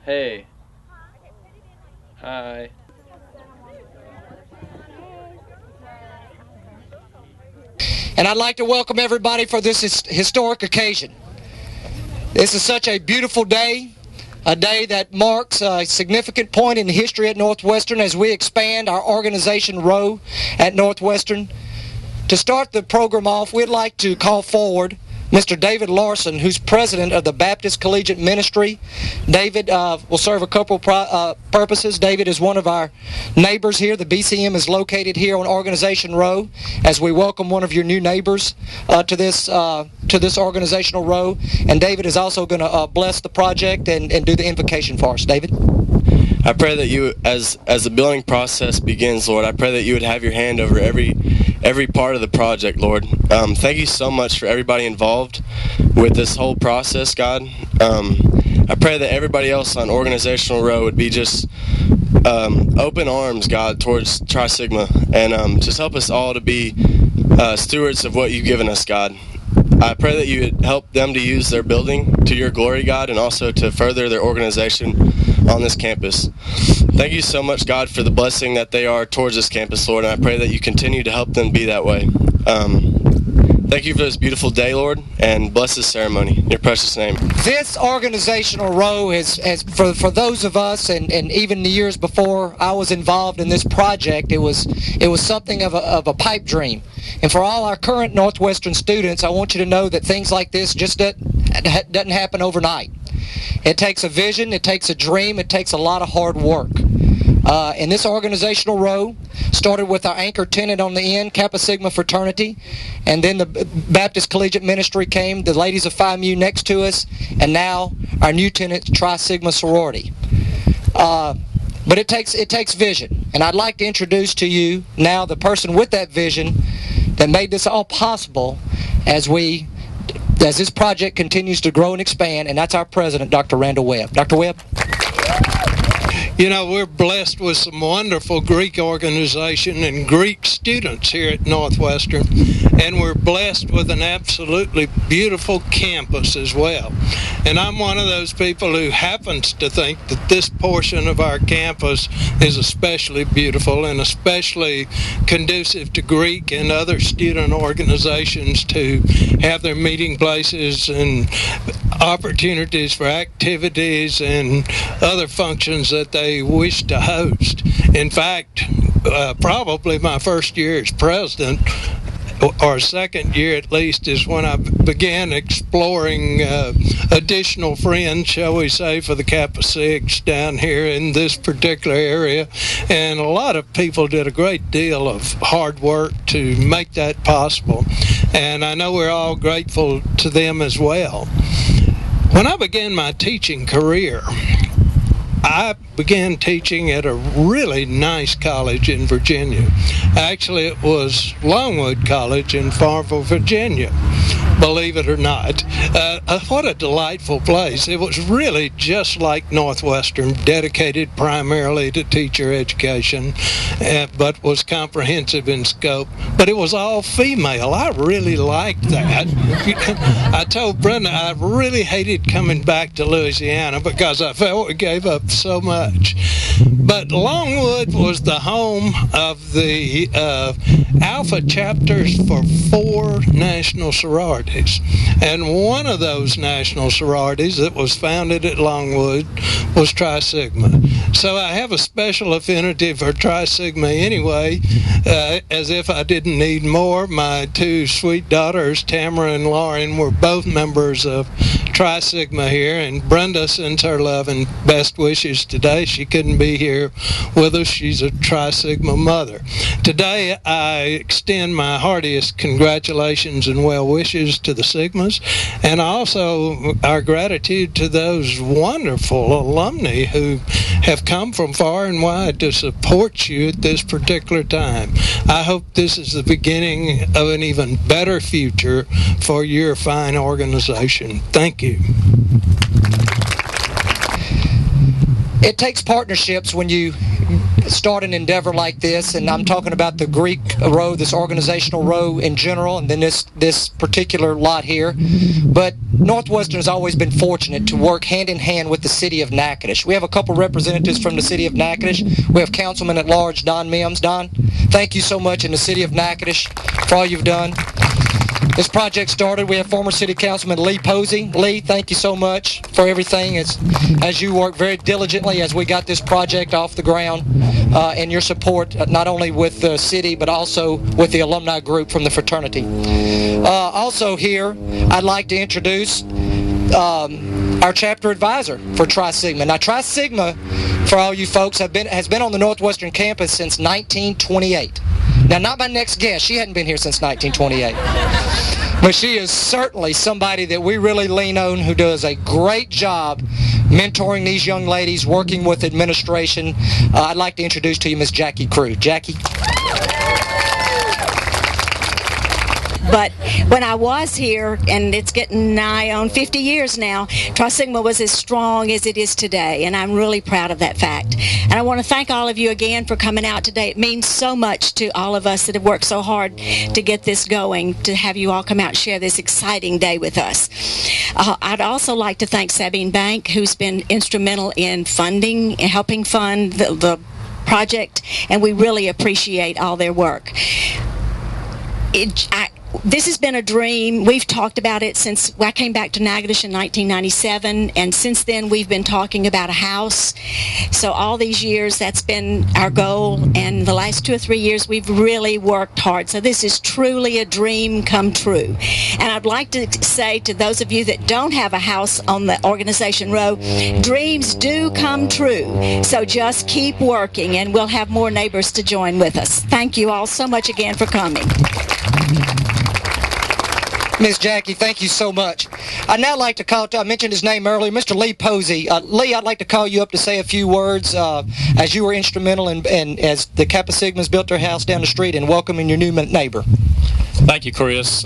Hey. Hi. And I'd like to welcome everybody for this historic occasion. This is such a beautiful day, a day that marks a significant point in history at Northwestern as we expand our organization row at Northwestern. To start the program off, we'd like to call forward Mr. David Larson, who's president of the Baptist Collegiate Ministry. David will serve a couple purposes. David is one of our neighbors here. The BCM is located here on Organization Row as we welcome one of your new neighbors to this organizational row. And David is also going to bless the project and do the invocation for us. David? I pray that you, as the building process begins, Lord, I pray that you would have your hand over every part of the project, Lord. Thank you so much for everybody involved with this whole process, God. I pray that everybody else on Organizational Row would be just open arms, God, towards Tri Sigma, and just help us all to be stewards of what you've given us, God. I pray that you would help them to use their building to your glory, God, and also to further their organization on this campus. Thank you so much, God, for the blessing that they are towards this campus, Lord, and I pray that you continue to help them be that way. Thank you for this beautiful day, Lord, and bless this ceremony. In your precious name. This organizational row has for those of us, and even the years before I was involved in this project, it was something of a pipe dream. And for all our current Northwestern students, I want you to know that things like this just doesn't happen overnight. It takes a vision, it takes a dream, it takes a lot of hard work. And this organizational row started with our anchor tenant on the end, Kappa Sigma Fraternity, and then the Baptist Collegiate Ministry came, the ladies of Phi Mu next to us, and now our new tenant, Tri Sigma Sorority. But it takes vision, and I'd like to introduce to you now the person with that vision that made this all possible as this project continues to grow and expand, and that's our president, Dr. Randall Webb. Dr. Webb? You know, we're blessed with some wonderful Greek organization and Greek students here at Northwestern, and we're blessed with an absolutely beautiful campus as well. And I'm one of those people who happens to think that this portion of our campus is especially beautiful and especially conducive to Greek and other student organizations to have their meeting places and opportunities for activities and other functions that they wish to host. In fact, probably my first year as president, or second year at least, is when I began exploring additional friends, shall we say, for the Kappa Sigs down here in this particular area. And a lot of people did a great deal of hard work to make that possible. And I know we're all grateful to them as well. When I began my teaching career, I began teaching at a really nice college in Virginia. Actually, it was Longwood College in Farmville, Virginia, believe it or not. What a delightful place. It was really just like Northwestern, dedicated primarily to teacher education, but was comprehensive in scope. But it was all female. I really liked that. I told Brenda I really hated coming back to Louisiana because I felt we gave up so much. But Longwood was the home of the alpha chapters for 4 national sororities. And one of those national sororities that was founded at Longwood was Tri Sigma. So I have a special affinity for Tri Sigma anyway, as if I didn't need more. My 2 sweet daughters, Tamara and Lauren, were both members of Tri Sigma here, and Brenda sends her love and best wishes today. She couldn't be here with us. She's a Tri Sigma mother. Today, I extend my heartiest congratulations and well wishes to the Sigmas, and also our gratitude to those wonderful alumni who have come from far and wide to support you at this particular time. I hope this is the beginning of an even better future for your fine organization. Thank you. It takes partnerships when you start an endeavor like this, and I'm talking about the Greek row, this organizational row in general, and then this particular lot here. But Northwestern has always been fortunate to work hand in hand with the city of Natchitoches. We have a couple representatives from the city of Natchitoches. We have Councilman at Large Don Mims. Don, thank you so much in the city of Natchitoches for all you've done. This project started. We have former City Councilman Lee Posey. Lee, thank you so much for everything as you worked very diligently as we got this project off the ground, and your support not only with the city but also with the alumni group from the fraternity. Also here, I'd like to introduce our chapter advisor for Tri Sigma. Now, Tri Sigma, for all you folks, has been on the Northwestern campus since 1928. Now, not my next guest. She hadn't been here since 1928. But she is certainly somebody that we really lean on, who does a great job mentoring these young ladies, working with administration. I'd like to introduce to you Miss Jackie Crew. Jackie. But when I was here, and it's getting nigh on 50 years now, Tri Sigma was as strong as it is today, and I'm really proud of that fact. And I want to thank all of you again for coming out today. It means so much to all of us that have worked so hard to get this going, to have you all come out and share this exciting day with us. I'd also like to thank Sabine Bank, who's been instrumental in funding and helping fund the project, and we really appreciate all their work. This has been a dream. We've talked about it since I came back to Natchitoches in 1997, and since then we've been talking about a house. So all these years, that's been our goal, and the last 2 or 3 years we've really worked hard. So this is truly a dream come true. And I'd like to say to those of you that don't have a house on the organization row, dreams do come true. So just keep working, and we'll have more neighbors to join with us. Thank you all so much again for coming. Miss Jackie, thank you so much. I'd now like to call, I mentioned his name earlier, Mr. Lee Posey. Lee, I'd like to call you up to say a few words as you were instrumental in as the Kappa Sigmas built their house down the street and welcoming your new neighbor. Thank you, Chris.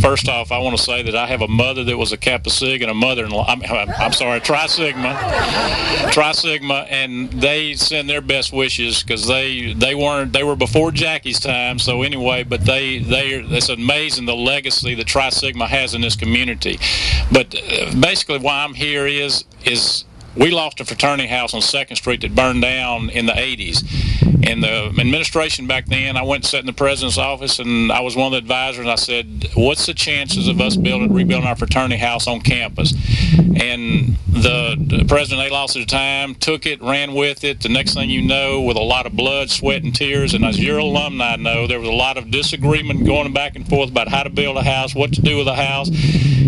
First off, I want to say that I have a mother that was a Kappa Sig and a mother-in-law. I'm sorry, Tri Sigma, and they send their best wishes because they were before Jackie's time. So anyway, but it's amazing the legacy that Tri Sigma has in this community. But basically, why I'm here is we lost a fraternity house on 2nd Street that burned down in the 80s. And the administration back then, I went and sat in the president's office, and I was one of the advisors, and I said, what's the chances of us rebuilding our fraternity house on campus? And the president, they lost at the time, took it, ran with it. The next thing you know, with a lot of blood, sweat, and tears, and as your alumni know, there was a lot of disagreement going back and forth about how to build a house, what to do with a house.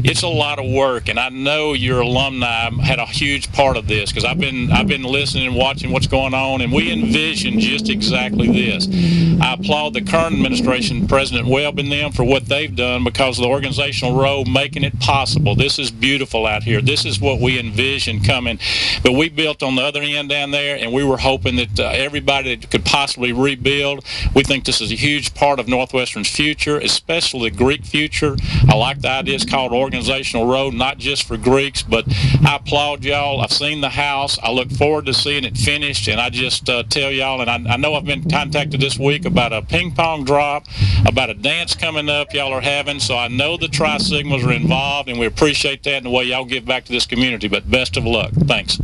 It's a lot of work, and I know your alumni had a huge part of this because I've been listening and watching what's going on, and we envision just exactly this. I applaud the current administration, President Webb and them, for what they've done because of the organizational role making it possible. This is beautiful out here. This is what we envisioned coming. But we built on the other end down there, and we were hoping that everybody that could possibly rebuild. We think this is a huge part of Northwestern's future, especially the Greek future. I like the idea it's called organizational road, not just for Greeks, but I applaud y'all. I've seen the house. I look forward to seeing it finished, and I just tell y'all, and I know I've been contacted this week about a ping pong drop, about a dance coming up y'all are having, so I know the Tri Sigmas are involved, and we appreciate that and the way y'all give back to this community, but best of luck. Thanks.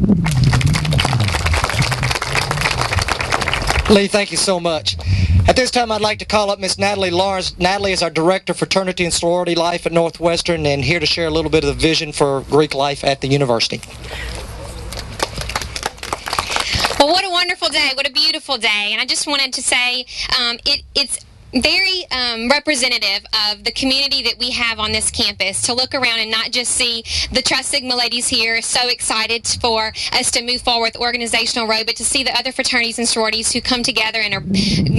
Lee, thank you so much. At this time, I'd like to call up Miss Natalie Lawrence. Natalie is our Director of Fraternity and Sorority Life at Northwestern, and here to share a little bit of the vision for Greek life at the university. Well, what a wonderful day. What a beautiful day. And I just wanted to say it's very representative of the community that we have on this campus to look around and not just see the Tri Sigma ladies here so excited for us to move forward with organizational road, but to see the other fraternities and sororities who come together and are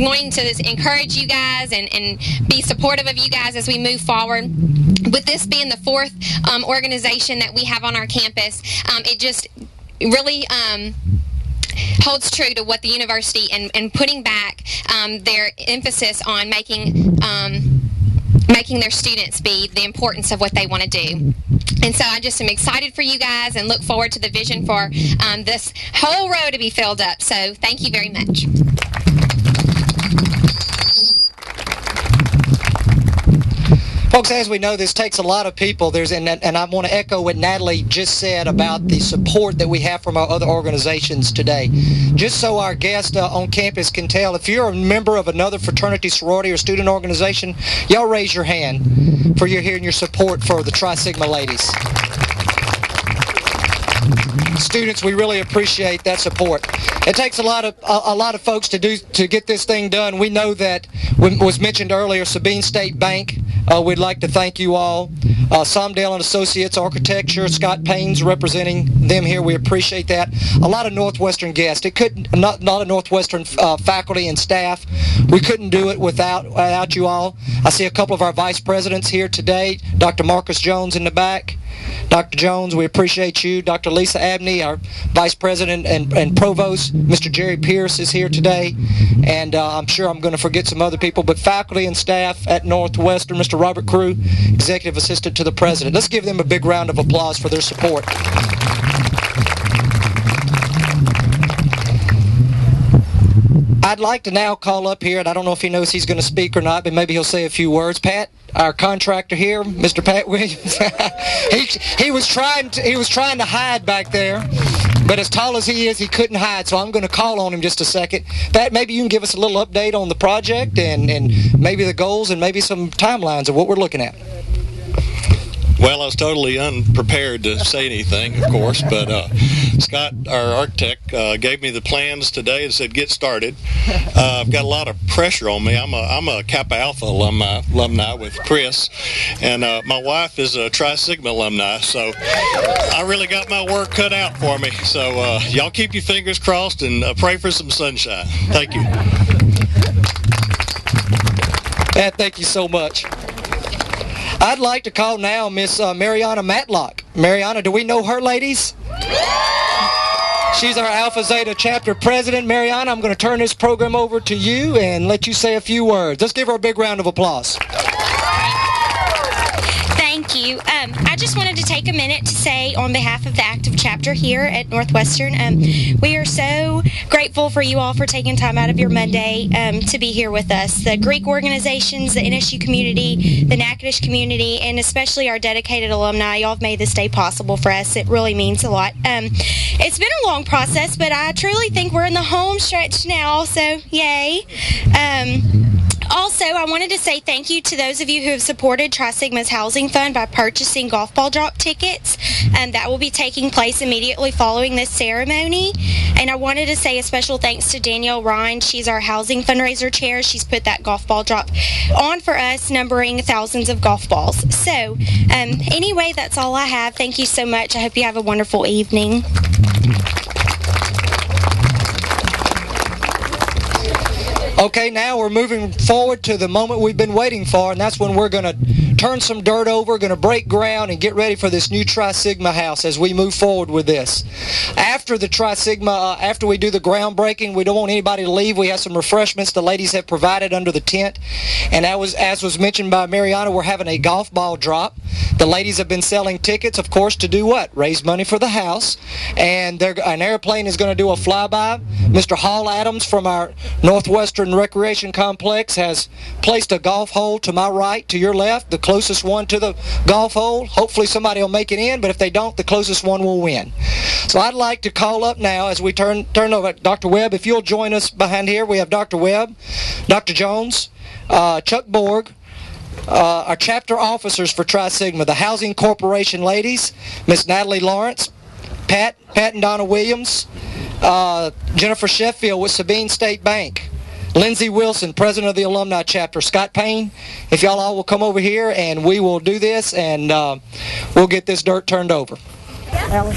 wanting to encourage you guys and be supportive of you guys as we move forward. With this being the 4th organization that we have on our campus, it just really holds true to what the university and putting back their emphasis on making making their students be the importance of what they want to do. And so I just am excited for you guys and look forward to the vision for this whole row to be filled up. So thank you very much. Folks, as we know, this takes a lot of people. And I want to echo what Natalie just said about the support that we have from our other organizations today. Just so our guests on campus can tell, if you're a member of another fraternity, sorority, or student organization, y'all raise your hand for your here and your support for the Tri Sigma ladies. Students, we really appreciate that support. It takes a lot of folks to get this thing done. We know that was mentioned earlier, Sabine State Bank. We'd like to thank you all. Somdale and Associates Architecture, Scott Payne's representing them here. We appreciate that. A lot of Northwestern guests. It couldn't not a Northwestern faculty and staff. We couldn't do it without you all. I see a couple of our vice presidents here today. Dr. Marcus Jones in the back. Dr. Jones, we appreciate you. Dr. Lisa Abney, our Vice President and Provost. Mr. Jerry Pierce is here today. And I'm sure I'm going to forget some other people. But faculty and staff at Northwestern, Mr. Robert Crew, Executive Assistant to the President. Let's give them a big round of applause for their support. I'd like to now call up here, and I don't know if he knows he's going to speak or not, but maybe he'll say a few words. Pat, our contractor here, Mr. Pat Williams, he was trying to hide back there, but as tall as he is, he couldn't hide, so I'm going to call on him just a second. Pat, maybe you can give us a little update on the project and maybe the goals and maybe some timelines of what we're looking at. Well, I was totally unprepared to say anything, of course, but Scott, our architect, gave me the plans today and said, get started. I've got a lot of pressure on me. I'm a Kappa Alpha alumni with Chris, and my wife is a Tri Sigma alumni, so I really got my work cut out for me. So y'all keep your fingers crossed and pray for some sunshine. Thank you. Pat, thank you so much. I'd like to call now Miss Mariana Matlock. Mariana, do we know her, ladies? She's our Alpha Zeta chapter president. Mariana, I'm going to turn this program over to you and let you say a few words. Let's give her a big round of applause. Thank you. I just wanted to take a minute to say on behalf of the active chapter here at Northwestern, we are so grateful for you all for taking time out of your Monday to be here with us. The Greek organizations, the NSU community, the Natchitoches community, and especially our dedicated alumni, y'all have made this day possible for us. It really means a lot. It's been a long process, but I truly think we're in the home stretch now, so yay. Also, I wanted to say thank you to those of you who have supported Tri Sigma's Housing Fund by purchasing golf ball drop tickets. That will be taking place immediately following this ceremony. And I wanted to say a special thanks to Danielle Ryan. She's our housing fundraiser chair. She's put that golf ball drop on for us, numbering thousands of golf balls. So, anyway, that's all I have. Thank you so much. I hope you have a wonderful evening. Okay, now we're moving forward to the moment we've been waiting for, and that's when we're going to turn some dirt over, going to break ground, and get ready for this new Tri Sigma house as we move forward with this. After the Tri Sigma, after we do the groundbreaking, we don't want anybody to leave. We have some refreshments the ladies have provided under the tent, and as was mentioned by Mariana, we're having a golf ball drop. The ladies have been selling tickets, of course, to do what? Raise money for the house, and an airplane is going to do a flyby. Mr. Hall Adams from our Northwestern Recreation Complex has placed a golf hole to my right, to your left, the closest one to the golf hole. Hopefully somebody will make it in, but if they don't, the closest one will win. So I'd like to call up now as we turn over Dr. Webb. If you'll join us behind here, we have Dr. Webb, Dr. Jones, Chuck Borg, our chapter officers for Tri Sigma, the Housing Corporation ladies, Miss Natalie Lawrence, Pat and Donna Williams, Jennifer Sheffield with Sabine State Bank, Lindsay Wilson, president of the alumni chapter, Scott Payne. If y'all all will come over here and we will do this and we'll get this dirt turned over. Alan?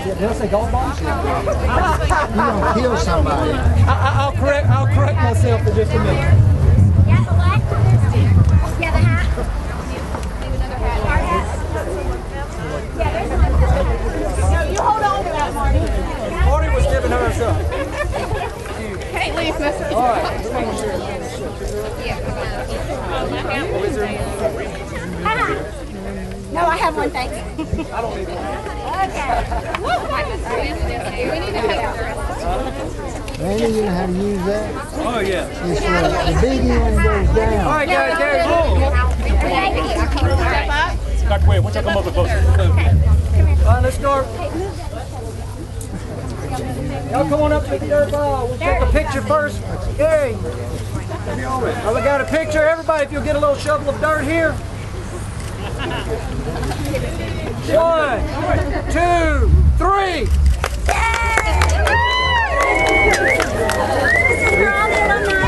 Did I say golf balls? You're going to kill somebody. I'll correct myself for just a minute. Yeah, the light for this too. Yeah, the hat. Maybe another hat. Our hat. Yeah, there's one. No, you hold on to that, Marty. Marty was giving hers up. Hey, Leaf, mess with you. All right. No, I have one, thanks. Randy, you know how to use that? Oh, yeah. It's the big end goes down. All right, guys, carry on. Dr. Webb, why don't you come over closer? All right, let's start. Y'all come on up to the dirt ball. We'll take a picture first. Gary. Oh, we got a picture. Everybody, if you'll get a little shovel of dirt here. 1, 2, 3. This is for all the alumni.